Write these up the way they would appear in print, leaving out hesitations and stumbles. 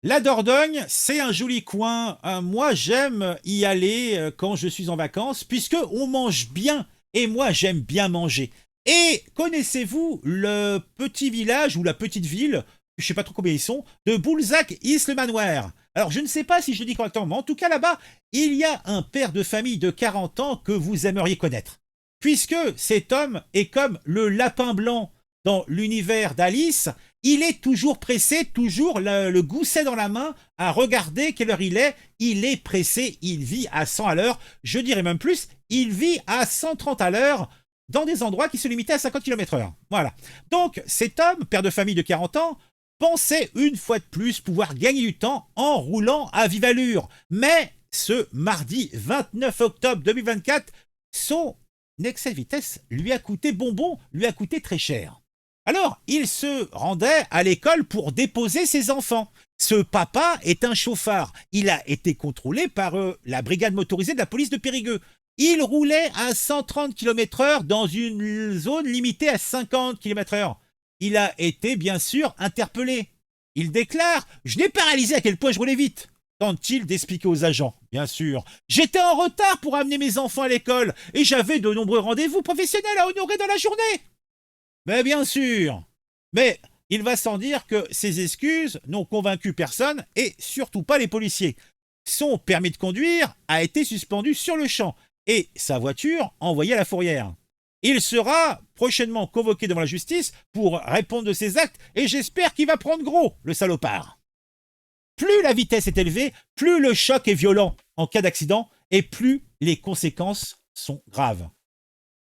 La Dordogne, c'est un joli coin. Moi, j'aime y aller quand je suis en vacances, puisque on mange bien. Et moi, j'aime bien manger. Et connaissez-vous le petit village ou la petite ville, je sais pas trop combien ils sont, de Boulzac-Isle-Manoir? Alors, je ne sais pas si je le dis correctement, mais en tout cas, là-bas, il y a un père de famille de 40 ans que vous aimeriez connaître. Puisque cet homme est comme le lapin blanc dans l'univers d'Alice, il est toujours pressé, toujours le gousset dans la main, à regarder quelle heure il est. Il est pressé, il vit à 100 à l'heure. Je dirais même plus, il vit à 130 à l'heure dans des endroits qui se limitaient à 50 km/h. Voilà. Donc, cet homme, père de famille de 40 ans, pensait une fois de plus pouvoir gagner du temps en roulant à vive allure. Mais ce mardi 29 octobre 2024, son excès de vitesse lui a coûté bonbon, lui a coûté très cher. Alors, il se rendait à l'école pour déposer ses enfants. Ce papa est un chauffard. Il a été contrôlé par la brigade motorisée de la police de Périgueux. Il roulait à 130 km/h dans une zone limitée à 50 km/h. Il a été bien sûr interpellé. Il déclare: Je n'ai pas réalisé à quel point je roulais vite. Tente-t-il d'expliquer aux agents. Bien sûr. J'étais en retard pour amener mes enfants à l'école et j'avais de nombreux rendez-vous professionnels à honorer dans la journée. Mais bien sûr. Mais il va sans dire que ces excuses n'ont convaincu personne et surtout pas les policiers. Son permis de conduire a été suspendu sur le champ et sa voiture envoyée à la fourrière. Il sera prochainement convoqué devant la justice pour répondre de ses actes et j'espère qu'il va prendre gros, le salopard. Plus la vitesse est élevée, plus le choc est violent en cas d'accident et plus les conséquences sont graves.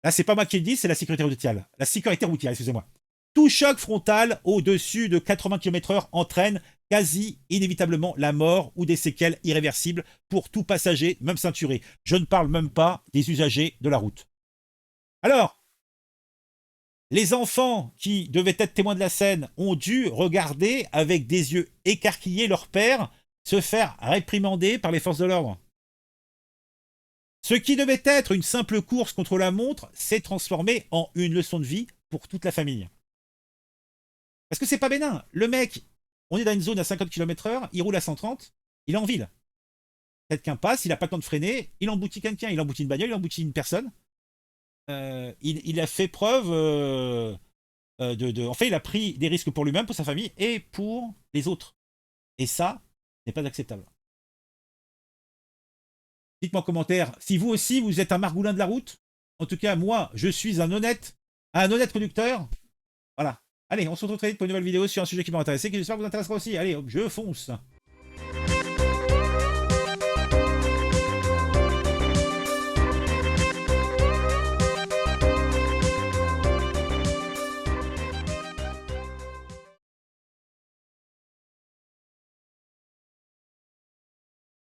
Là, c'est pas moi qui le dis, c'est la sécurité routière. La sécurité routière, excusez-moi. Tout choc frontal au-dessus de 80 km/h entraîne quasi inévitablement la mort ou des séquelles irréversibles pour tout passager, même ceinturé. Je ne parle même pas des usagers de la route. Alors, les enfants qui devaient être témoins de la scène ont dû regarder avec des yeux écarquillés leur père se faire réprimander par les forces de l'ordre. Ce qui devait être une simple course contre la montre s'est transformé en une leçon de vie pour toute la famille. Parce que c'est pas bénin. Le mec, on est dans une zone à 50 km/h, il roule à 130, il est en ville. Quelqu'un passe, il n'a pas le temps de freiner, il emboutit quelqu'un, il emboutit une bagnole, il emboutit une personne. Il a fait preuve En fait, il a pris des risques pour lui-même, pour sa famille et pour les autres. Et ça, n'est pas acceptable. Dites-moi en commentaire si vous aussi vous êtes un margoulin de la route. En tout cas, moi, je suis un honnête conducteur. Voilà. Allez, on se retrouve très vite pour une nouvelle vidéo sur un sujet qui m'intéresse et qui j'espère vous intéressera aussi. Allez, hop, je fonce.